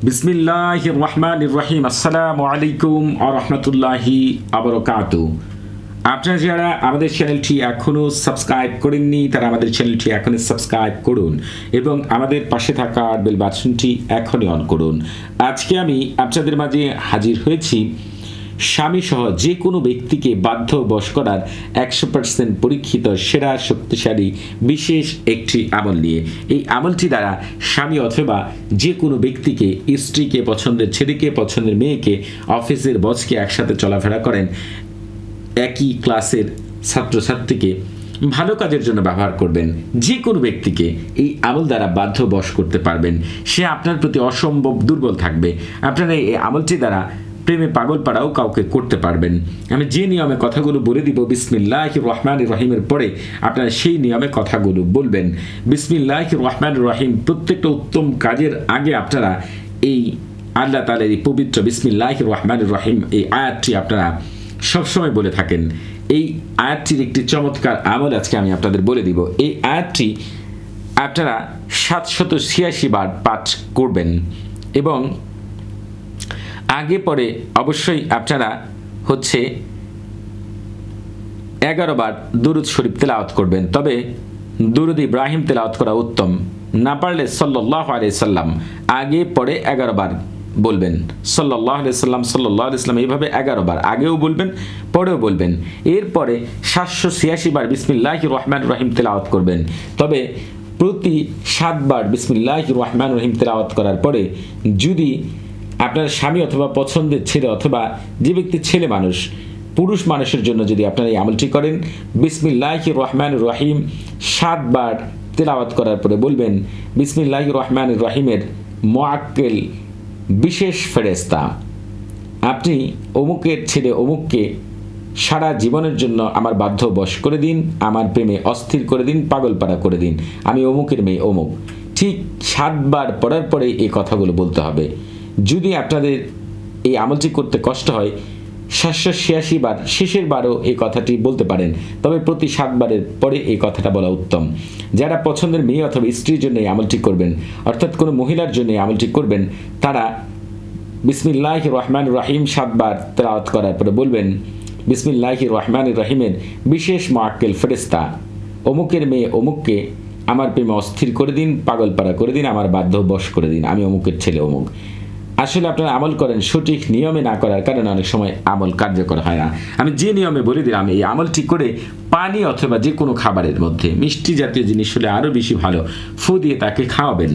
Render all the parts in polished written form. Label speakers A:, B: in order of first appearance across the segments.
A: বিসমিল্লাহির রহমানির রহিম। আসসালামু আলাইকুম ওয়া রাহমাতুল্লাহি ওয়া বারাকাতুহু। আপনারা যারা আমাদের চ্যানেলটি এখনও সাবস্ক্রাইব করেননি তারা আমাদের চ্যানেলটি এখনই সাবস্ক্রাইব করুন এবং আমাদের পাশে থাকা বেল বাটনটি এখনই অন করুন। আজকে আমি আপনাদের মাঝে হাজির হয়েছি স্বামী সহ যে কোনো ব্যক্তিকে বাধ্য বশ করার 100% পরীক্ষিত সেরা শক্তিশালী বিশেষ একটি আমল নিয়ে। এই আমলটি দ্বারা স্বামী অথবা যে কোনো ব্যক্তিকে, স্ত্রীকে, পছন্দের ছেলেকে, পছন্দের মেয়েকে, অফিসের বসকে একসাথে চলাফেরা করেন, একই ক্লাসের ছাত্রছাত্রীকে ভালো কাজের জন্য ব্যবহার করবেন, যে কোনো ব্যক্তিকে এই আমল দ্বারা বাধ্য বশ করতে পারবেন। সে আপনার প্রতি অসম্ভব দুর্বল থাকবে। আপনারা এই আমলটি দ্বারা প্রেমে পাগল পাড়াও কাউকে করতে পারবেন। আমি যে নিয়মে কথাগুলো বলে দিব, বিসমিল্লাহির রহমানির রহিমের পরে আপনারা সেই নিয়মে কথাগুলো বলবেন। বিসমিল্লাহির রহমানির রহিম। প্রত্যেকটা উত্তম কাজের আগে আপনারা এই আল্লাহ তাআলার এই পবিত্র বিসমিল্লাহির রহমানির রহিম এই আয়াতটি আপনারা সবসময় বলে থাকেন। এই আয়াতটির একটি চমৎকার আমল আজকে আমি আপনাদের বলে দিব। এই আয়াতটি আপনারা 786 বার পাঠ করবেন এবং আগে পরে অবশ্যই আপনারা 11 বার দুরূদ শরীফ তেলাওয়াত করবেন। তবে দুরূদ ইব্রাহিম তেলাওয়াত করা উত্তম। না পারলে সাল্লাল্লাহু আলাইহি সাল্লাম আগে পরে 11 বার বলবেন। সাল্লাল্লাহু আলাইহি সাল্লাম সাল্লাল্লাহু আলাইহি সাল্লাম এইভাবে 11 বার আগেও বলবেন, পরেও বলবেন। এরপরে 786 বার বিসমিল্লাহির রহমানির রহিম তেলাওয়াত করবেন। তবে প্রতি 7 বার বিসমিল্লাহির রহমানির রহিম তেলাওয়াত করার পরে যদি আপনার স্বামী অথবা পছন্দের ছেলে অথবা যে ব্যক্তি ছেলে মানুষ, পুরুষ মানুষের জন্য যদি আপনারা এই আমলটি করেন, বিসমিল্লাহির রহমানির রহিম 7 বার তেলাওয়াত করার পরে বলবেন, বিসমিল্লাহির রহমানির রহিমের মুআক্কেল বিশেষ ফেরেশতা, আপনি অমুকের ছেলে অমুককে সারা জীবনের জন্য আমার বাধ্য বশ করে দিন, আমার প্রেমে অস্থির করে দিন, পাগলপাড়া করে দিন, আমি অমুকের মেয়ে অমুক। ঠিক 7 বার পড়ার পরে এই কথাগুলো বলতে হবে। যদি আপনাদের এই আমলটি করতে কষ্ট হয়, 786 বার শেষের বারও এই কথাটি বলতে পারেন। তবে প্রতি 7 বারের পরে এই কথাটা বলা উত্তম। যারা পছন্দের মেয়ে অথবা স্ত্রীর জন্য এই আমলটি করবেন, অর্থাৎ কোনো মহিলার জন্য এই আমলটি করবেন, তারা বিসমিল্লাহির রহমানির রহিম 7 বার তেলাওয়াত করার পরে বলবেন, বিসমিল্লাহির রহমানির রহিমের বিশেষ মুআক্কেল ফেরেশতা, অমুকের মেয়ে অমুককে আমার প্রেমে অস্থির করে দিন, পাগলপাড়া করে দিন, আমার বাধ্য বশ করে দিন, আমি অমুকের ছেলে অমুক। আসলে আপনারা আমল করেন, সঠিক নিয়মে না করার কারণে অনেক সময় আমল কার্যকর হয় না। আমি যে নিয়মে বলে দিলাম, এই আমলটি করে পানি অথবা যে কোনো খাবারের মধ্যে মিষ্টি জাতীয় জিনিস হলে আরও বেশি ভালো, ফু দিয়ে তাকে খাওয়াবেন।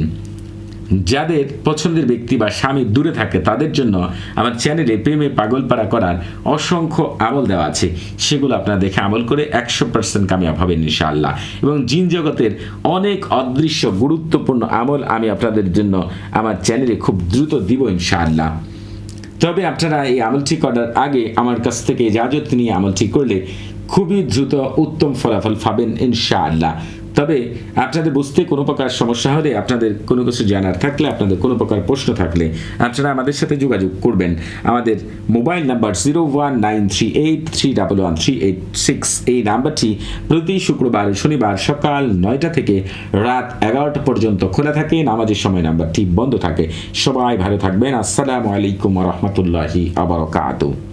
A: যাদের পছন্দের ব্যক্তি বা স্বামী দূরে থাকে তাদের জন্য আমার চ্যানেলে প্রেমে পাগলপাড়া করার অসংখ্য আমল দেওয়া আছে। সেগুলো আপনারা দেখে আমল করে 100% কামিয়াব হবেন ইনশাআল্লাহ। এবং জিন জগতের অনেক অদৃশ্য গুরুত্বপূর্ণ আমল আমি আপনাদের জন্য আমার চ্যানেলে খুব দ্রুত দিব ইনশাআল্লাহ। তবে আপনারা এই আমলটি করার আগে আমার কাছ থেকে ইজাজত নিয়ে আমলটি করলে খুবই দ্রুত উত্তম ফলাফল পাবেন ইনশাআল্লাহ। তবে আপনাদের বুঝতে কোনো প্রকার সমস্যা হলে, আপনাদের কোনো কিছু জানার থাকলে, আপনাদের কোনো প্রকার প্রশ্ন থাকলে আপনারা আমাদের সাথে যোগাযোগ করবেন। আমাদের মোবাইল নাম্বার 019383113886। এই নাম্বারটি প্রতি শুক্রবার ও শনিবার সকাল 9টা থেকে রাত 11টা পর্যন্ত খোলা থাকে। নামাজের সময় নাম্বারটি বন্ধ থাকে। সবাই ভালো থাকবেন। আসসালামু আলাইকুম ওয়া রাহমাতুল্লাহি ওয়া বারাকাতুহু।